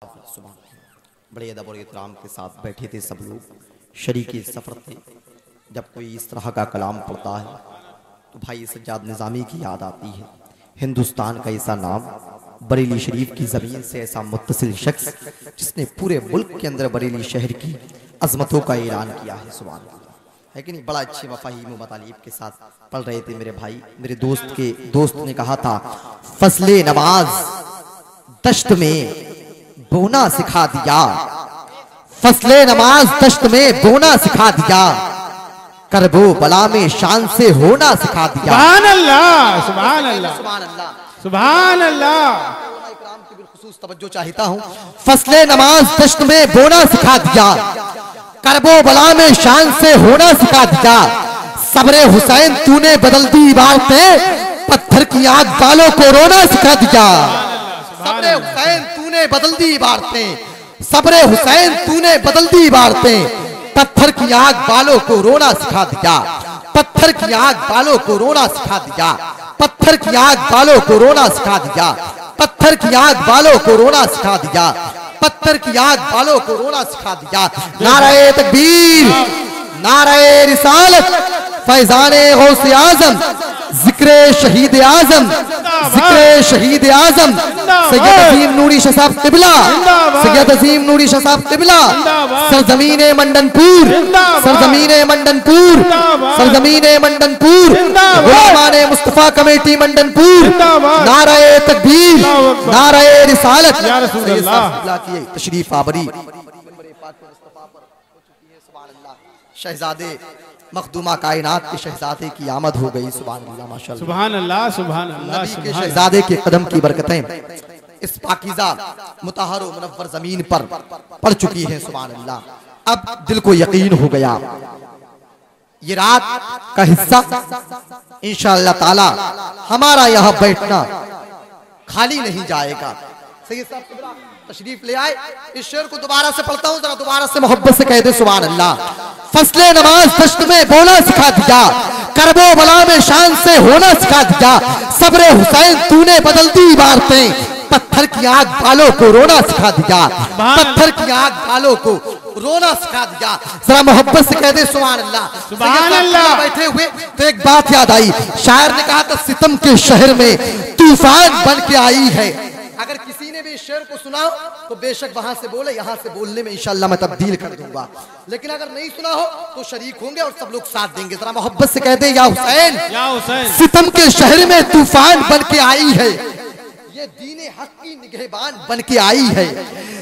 सुबह बड़े अदब और एहतराम के साथ बैठे थे सब लोग, शरीके सफ़र थे। जब कोई इस तरह का कलाम पढ़ता है तो भाई सज्जाद निज़ामी की याद आती है। हिंदुस्तान का ऐसा नाम, बरेली शरीफ की ज़मीन से ऐसा मुत्तसिल शख्स जिसने पूरे मुल्क के अंदर बरेली शहर की अजमतों का ऐलान किया है। सुभान अल्लाह, है कि नहीं? बड़ा अच्छे मफ़ाहीम व मतालीब के साथ पढ़ रहे थे मेरे भाई। मेरे दोस्त ने कहा था, फसले नमाज दश्त में बोना सिखा दिया, फसले नमाज दश्त में बोना सिखा दिया, करबो बला में शान से होना सिखा दिया। सुभान अल्लाह, सुभान अल्लाह, सुभान अल्लाह, सुभान अल्लाह। इकराम की बिलखुसूस तवज्जो चाहता हूँ। फसले नमाज दश्त में बोना सिखा दिया, करबो बला में शान से होना सिखा दिया। सब्रे हुसैन तूने बदल दी इबारतें, पत्थर की आग बालों को रोना सिखा दिया। सब्रे हुसैन तूने बदल दी इबारतें, सब्रे हुसैन तूने बदल दी इबारतें, पत्थर की आग बालों को रोना सिखा दिया। पत्थर की आग बालों को रोना सिखा दिया। पत्थर की आग बालों को रोना सिखा दिया। पत्थर की आग बालों को रोना सिखा दिया। पत्थर की आग बालों को रोना सिखा दिया। नारे तकबीर, नारे रिसालत, फैजाने गौसे आजम, जिक्रे शहीद आजम, जिक्रे शहीद आजम, सैयद अजीम नूरी शाह साहब क़िबला, सैयद अजीम नूरी शाह साहब क़िबला, सरजमीने मंडनपुर, सरजमीने मंडनपुर, सरजमीने मंडनपुर, गुलामाने मुस्तफा कमेटी मंडनपुर, नारे तकबीर, नारे रिसालत। तशरीफ आवरी शहजादे मखदूमा कायनात के शहजादे की आमद हो गई। सुभान अल्लाह, माशाअल्लाह, सुभान अल्लाह, सुभान अल्लाह। नबी के शहजादे के कदम की बरकतें इस पाकीज़ा मुतहहर व मुनव्वर ज़मीन पर पड़ चुकी हैं। सुभान अल्लाह, अब दिल को यकीन हो गया ये रात का हिस्सा इंशाअल्लाह ताला हमारा यहाँ बैठना खाली नहीं जाएगा। सैयद साहब तशरीफ ले आए। इस शेर को दोबारा से पढ़ता हूँ, जरा दोबारा से मोहब्बत से कह दे सुभान अल्लाह। फसले नमाज दश्त में बोना सिखा दिया, करबो बला में शान से होना सिखा दिया। सब्रे हुसैन तूने बदल दी इबारतें, पत्थर की आग बालों को रोना सिखा दिया। पत्थर की आग बालों को रोना सिखा दिया। जरा मोहब्बत से कह दे सुभान अल्लाह, सुभान अल्लाह। बैठे हुए तो एक बात याद आई, शायर ने कहा था, सितम के शहर में तूफान बन के आई है। अगर किसी ने भी इस शेर को सुना तो बेशक वहां से बोले, यहाँ से बोलने में इंशाअल्लाह मैं तब्दील कर दूंगा। लेकिन अगर नहीं सुना हो तो शरीक होंगे और सब लोग साथ देंगे। जरा मोहब्बत से कह दे, या हुसैन, या हुसैन, सितम के शहर में तूफान बन के आई है, ये दीने हक की निगहबान बन के आई है।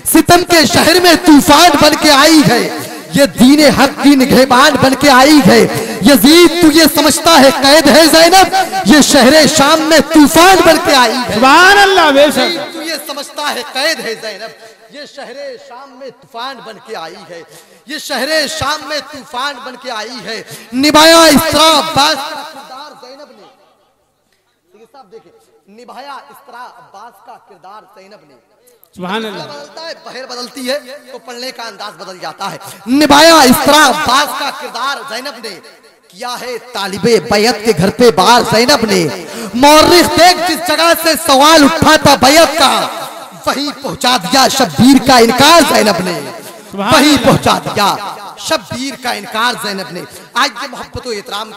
सितम के शहर में तूफान बन के आई है, ये दीने हक की निगहबान बन के आई है। यजीद तू ये समझता है कैद है ज़ैनब, ये शहरे शाम में तूफान बन के आई है। सुभान अल्लाह, बेशक तू ये समझता है कैद है ज़ैनब, ये शहरे शाम में तूफान बन के आई है। ये शहरे शाम में तूफान बन के आई है। निभाया इस तरह अब्बास का किरदार ज़ैनब ने। साहब देखें, निभाया इस तरह अब्बास का किरदार ज़ैनब ने। सुभान अल्लाह। बदलता है, बहर बदलती है तो पढ़ने का अंदाज बदल जाता है। निभाया इस तरह अब्बास का किरदार ज़ैनब ने, किया है तालिबे बैत के घर पे बार ज़ैनब ने। मौर्रिख देख जिस जगह से सवाल उठा था बैत का, वहीं पहुंचा दिया शब्बीर का इनकार ज़ैनब ने। वहीं पहुंचा दिया शब्बीर का इनकार ज़ैनब ने। आज ये मोहब्बत व एहतराम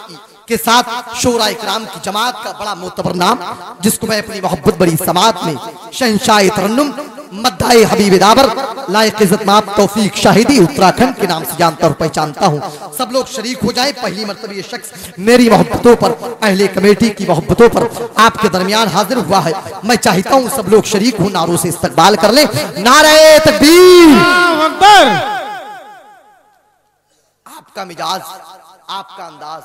के साथ शोरा इकराम की जमात का बड़ा मोतबर नाम, जिसको मैं अपनी मोहब्बत बड़ी समात में शहंशाह तरन्नुम मद्दाए हबीब दाबर लायक इज्जत माप तौफीक शाहिदी उत्तराखंड के नाम से जानता और पहचानता हूँ। सब लोग शरीक हो जाएं। पहली मर्तबा ये शख्स मेरी मोहब्बतों पर, अहले कमेटी की मोहब्बतों पर आपके दरमियान हाजिर हुआ है। मैं चाहता हूँ सब लोग शरीक हो, नारों से इस्तकबाल कर ले। नारे तकबीर। आपका मिजाज, आपका अंदाज,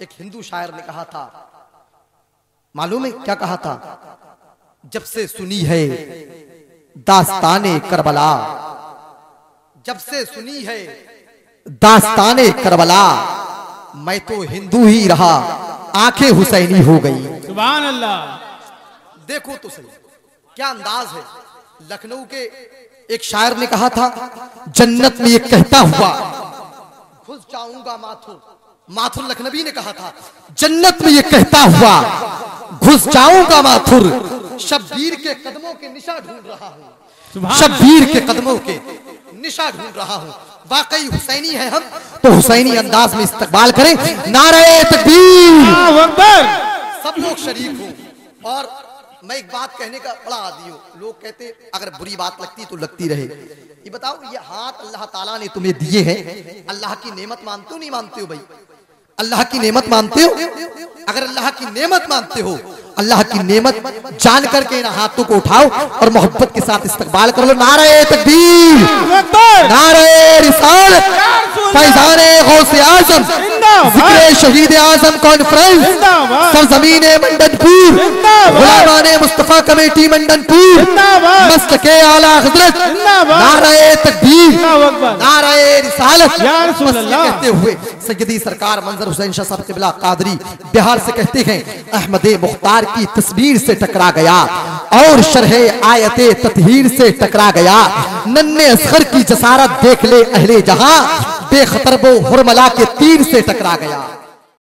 एक हिंदू शायर ने कहा था, मालूम है क्या कहा था? जब से सुनी है दास्ताने करबला, जब से सुनी है दास्ताने करबला, मैं तो हिंदू ही रहा, आंखें हुसैनी हो गई। सुभान अल्लाह। देखो तो सही क्या अंदाज है। लखनऊ के एक शायर ने कहा था, जन्नत में ये कहता हुआ घुस जाऊंगा माथुर। माथुर लखनवी ने कहा था, जन्नत में ये कहता हुआ घुस जाऊंगा माथुर, शब्बीर के कदमों के निशा ढूंढ रहा हूं। शब्बीर के कदमों के निशा ढूंढ रहा हूँ। वाकई हुसैनी है हम, तो हुसैनी अंदाज में इस्तकबाल करें। नारे तकबीर, अल्लाहु अकबर। सब लोग शरीक हों। और मैं एक बात कहने का बड़ा आदी हूँ। लोग कहते अगर बुरी बात लगती तो लगती रहे। ये बताओ, ये हाथ अल्लाह ताला ने तुम्हें दिए हैं, अल्लाह की नेमत मानते हो नहीं मानते हो भाई? अल्लाह की नेमत मानते हो? अगर अल्लाह की नेमत मानते हो, अल्लाह की नेमत जान करके इन हाथों को उठाओ और मोहब्बत के साथ इस्तकबाल कर लो। नारे तकबीर, नारे रिसालत, फैज़ाने गौसे आज़म, ज़िक्रे शहीद आज़म कॉन्फ्रेंस, सरज़मीने मंडनपुर, गुलामाने मुस्तफ़ा कमेटी मंडनपुर, मस्तके आला हज़रत, नारे तकबीर, नारे रिसालत। कहते हुए सैयदी सरकार मंजर हुसैन शाह साहब क़िबला क़ादरी बिहार से कहते हैं, अहमदे मुख्तार की तस्वीर से टकरा गया और शरहे आयते ततहीर से टकरा गया। नन्हे असगर की जसारत देख ले अहले जहां, बेखतर वो हुरमला के तीर से टकरा गया।